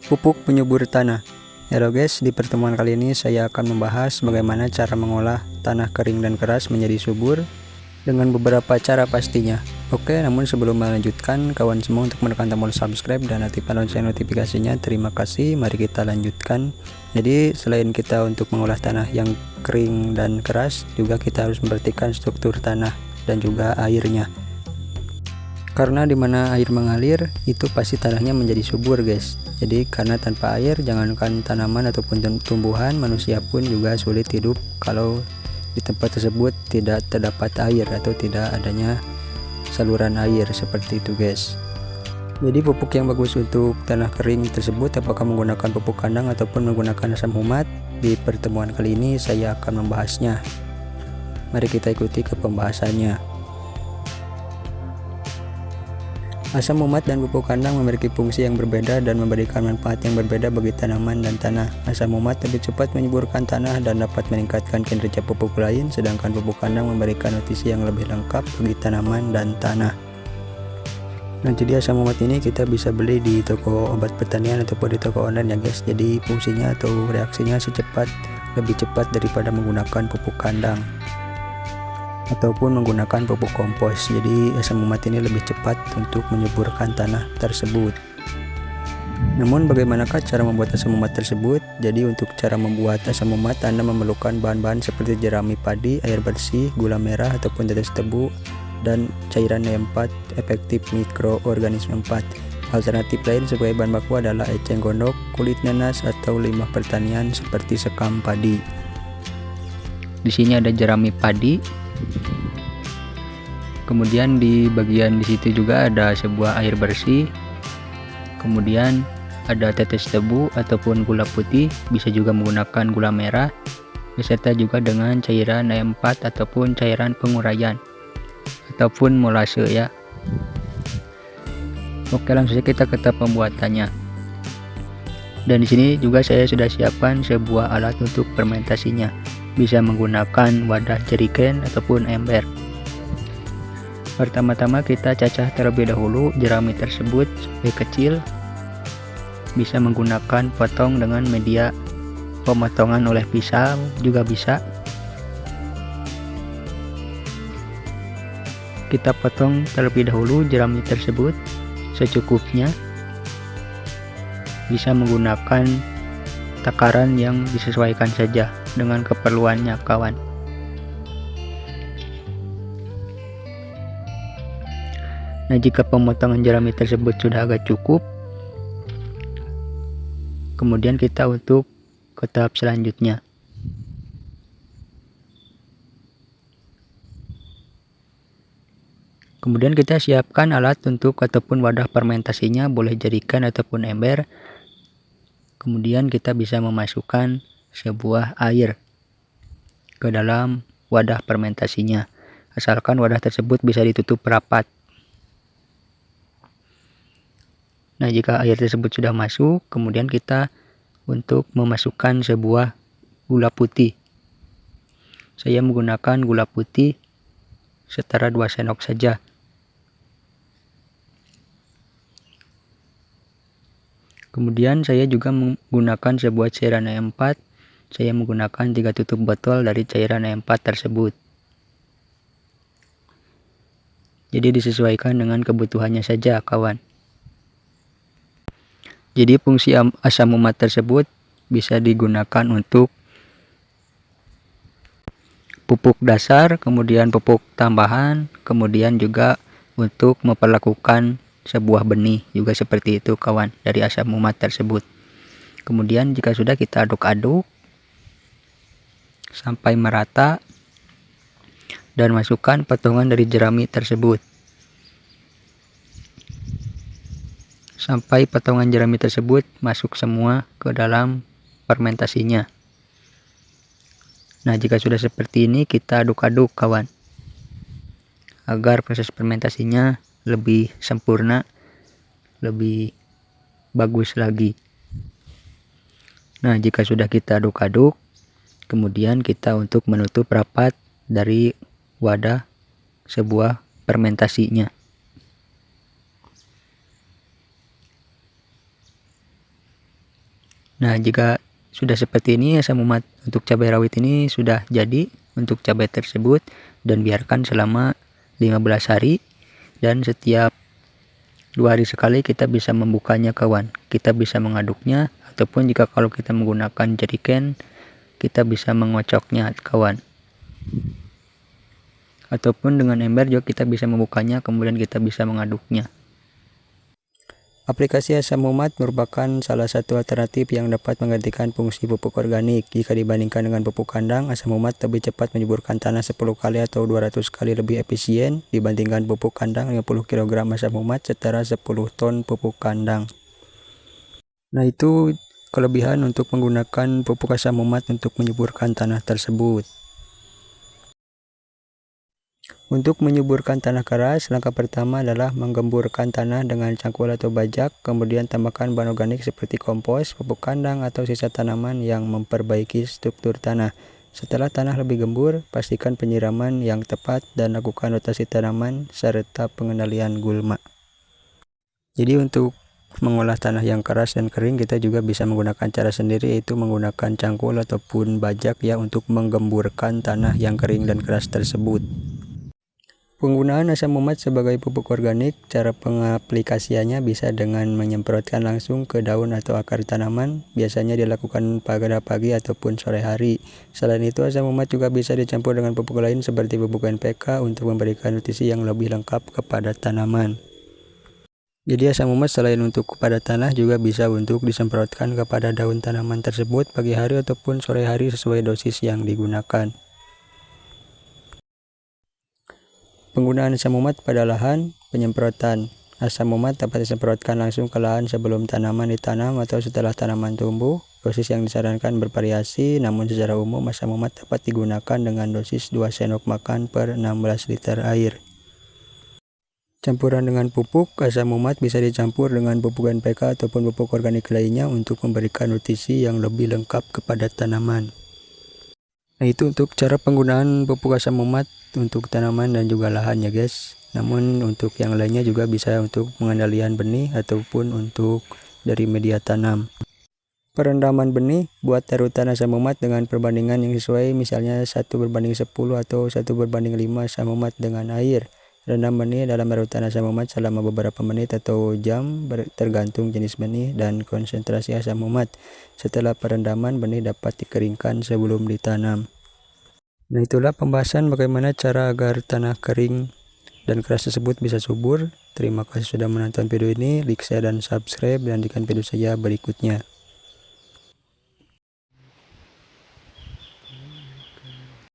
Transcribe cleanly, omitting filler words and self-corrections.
Pupuk penyubur tanah. Halo guys, di pertemuan kali ini saya akan membahas bagaimana cara mengolah tanah kering dan keras menjadi subur dengan beberapa cara pastinya. Oke, namun sebelum melanjutkan, kawan semua untuk menekan tombol subscribe dan aktifkan lonceng notifikasinya. Terima kasih, mari kita lanjutkan. Jadi selain kita untuk mengolah tanah yang kering dan keras, juga kita harus memperhatikan struktur tanah dan juga airnya. Karena dimana air mengalir, itu pasti tanahnya menjadi subur guys. Jadi karena tanpa air, jangankan tanaman ataupun tumbuhan, manusia pun juga sulit hidup kalau di tempat tersebut tidak terdapat air atau tidak adanya saluran air seperti itu guys. Jadi pupuk yang bagus untuk tanah kering tersebut, apakah menggunakan pupuk kandang ataupun menggunakan asam humat? Di pertemuan kali ini saya akan membahasnya. Mari kita ikuti ke pembahasannya. Asam humat dan pupuk kandang memiliki fungsi yang berbeda dan memberikan manfaat yang berbeda bagi tanaman dan tanah. Asam humat lebih cepat menyuburkan tanah dan dapat meningkatkan kinerja pupuk lain, sedangkan pupuk kandang memberikan nutrisi yang lebih lengkap bagi tanaman dan tanah. Nah, jadi asam humat ini kita bisa beli di toko obat pertanian ataupun di toko online ya guys. Jadi fungsinya atau reaksinya lebih cepat daripada menggunakan pupuk kandang ataupun menggunakan pupuk kompos. Jadi asam humat ini lebih cepat untuk menyuburkan tanah tersebut. Namun bagaimanakah cara membuat asam humat tersebut? Jadi untuk cara membuat asam humat, Anda memerlukan bahan-bahan seperti jerami padi, air bersih, gula merah ataupun tetes tebu, dan cairan E4 efektif mikroorganisme 4. Alternatif lain sebagai bahan baku adalah eceng gondok, kulit nanas, atau limbah pertanian seperti sekam padi. Di sini ada jerami padi. Kemudian di bagian di situ juga ada sebuah air bersih. Kemudian ada tetes tebu ataupun gula putih, bisa juga menggunakan gula merah, beserta juga dengan cairan E4 ataupun cairan penguraian ataupun molase ya. Oke, langsung saja kita ke tahap pembuatannya. Dan di sini juga saya sudah siapkan sebuah alat untuk fermentasinya. Bisa menggunakan wadah jerigen ataupun ember. Pertama-tama kita cacah terlebih dahulu jerami tersebut sampai kecil. Bisa menggunakan potong dengan media pemotongan oleh pisau juga bisa. Kita potong terlebih dahulu jerami tersebut secukupnya. Bisa menggunakan takaran yang disesuaikan saja dengan keperluannya kawan. Nah, jika pemotongan jerami tersebut sudah agak cukup, kemudian kita untuk ke tahap selanjutnya. Kemudian kita siapkan alat untuk ataupun wadah fermentasinya, boleh jerigen ataupun ember. Kemudian kita bisa memasukkan sebuah air ke dalam wadah fermentasinya, asalkan wadah tersebut bisa ditutup rapat. Nah, jika air tersebut sudah masuk, kemudian kita untuk memasukkan sebuah gula putih. Saya menggunakan gula putih setara 2 sendok saja. Kemudian saya juga menggunakan sebuah cairan E4. Saya menggunakan 3 tutup botol dari cairan E4 tersebut. Jadi disesuaikan dengan kebutuhannya saja kawan. Jadi fungsi asam humat tersebut bisa digunakan untuk pupuk dasar, kemudian pupuk tambahan, kemudian juga untuk memperlakukan sebuah benih juga seperti itu kawan dari asam humat tersebut. Kemudian jika sudah, kita aduk-aduk sampai merata dan masukkan potongan dari jerami tersebut. Sampai potongan jerami tersebut masuk semua ke dalam fermentasinya. Nah, jika sudah seperti ini, kita aduk-aduk kawan, agar proses fermentasinya lebih sempurna, lebih bagus lagi. Nah, jika sudah kita aduk-aduk, kemudian kita untuk menutup rapat dari wadah sebuah fermentasinya. Nah, jika sudah seperti ini asam umat untuk cabai rawit ini sudah jadi untuk cabai tersebut, dan biarkan selama 15 hari, dan setiap 2 hari sekali kita bisa membukanya kawan. Kita bisa mengaduknya, ataupun jika kalau kita menggunakan jerigen kita bisa mengocoknya kawan. Ataupun dengan ember juga kita bisa membukanya, kemudian kita bisa mengaduknya. Aplikasi asam umat merupakan salah satu alternatif yang dapat menggantikan fungsi pupuk organik. Jika dibandingkan dengan pupuk kandang, asam umat lebih cepat menyuburkan tanah 10 kali atau 200 kali lebih efisien dibandingkan pupuk kandang 50 kg asam umat setara 10 ton pupuk kandang. Nah, itu kelebihan untuk menggunakan pupuk asam umat untuk menyuburkan tanah tersebut. Untuk menyuburkan tanah keras, langkah pertama adalah menggemburkan tanah dengan cangkul atau bajak, kemudian tambahkan bahan organik seperti kompos, pupuk kandang, atau sisa tanaman yang memperbaiki struktur tanah. Setelah tanah lebih gembur, pastikan penyiraman yang tepat dan lakukan rotasi tanaman serta pengendalian gulma. Jadi untuk mengolah tanah yang keras dan kering, kita juga bisa menggunakan cara sendiri, yaitu menggunakan cangkul ataupun bajak ya untuk menggemburkan tanah yang kering dan keras tersebut. Penggunaan asam umat sebagai pupuk organik, cara pengaplikasiannya bisa dengan menyemprotkan langsung ke daun atau akar tanaman, biasanya dilakukan pada pagi ataupun sore hari. Selain itu, asam umat juga bisa dicampur dengan pupuk lain seperti pupuk NPK untuk memberikan nutrisi yang lebih lengkap kepada tanaman. Jadi asam umat selain untuk kepada tanah juga bisa untuk disemprotkan kepada daun tanaman tersebut pagi hari ataupun sore hari sesuai dosis yang digunakan. Penggunaan asam umat pada lahan, penyemprotan. Asam umat dapat disemprotkan langsung ke lahan sebelum tanaman ditanam atau setelah tanaman tumbuh. Dosis yang disarankan bervariasi, namun secara umum asam umat dapat digunakan dengan dosis 2 sendok makan per 16 liter air. Campuran dengan pupuk, asam umat bisa dicampur dengan pupuk NPK ataupun pupuk organik lainnya untuk memberikan nutrisi yang lebih lengkap kepada tanaman. Nah, itu untuk cara penggunaan pupuk asam umat untuk tanaman dan juga lahan ya guys. Namun untuk yang lainnya juga bisa untuk pengendalian benih ataupun untuk dari media tanam. Perendaman benih, buat larutan asam umat dengan perbandingan yang sesuai, misalnya 1:10 atau 1:5 asam umat dengan air. Rendam benih dalam larutan asam umat selama beberapa menit atau jam tergantung jenis benih dan konsentrasi asam umat. Setelah perendaman, benih dapat dikeringkan sebelum ditanam. Nah, itulah pembahasan bagaimana cara agar tanah kering dan keras tersebut bisa subur. Terima kasih sudah menonton video ini, like, share, dan subscribe, dan nantikan video saya berikutnya.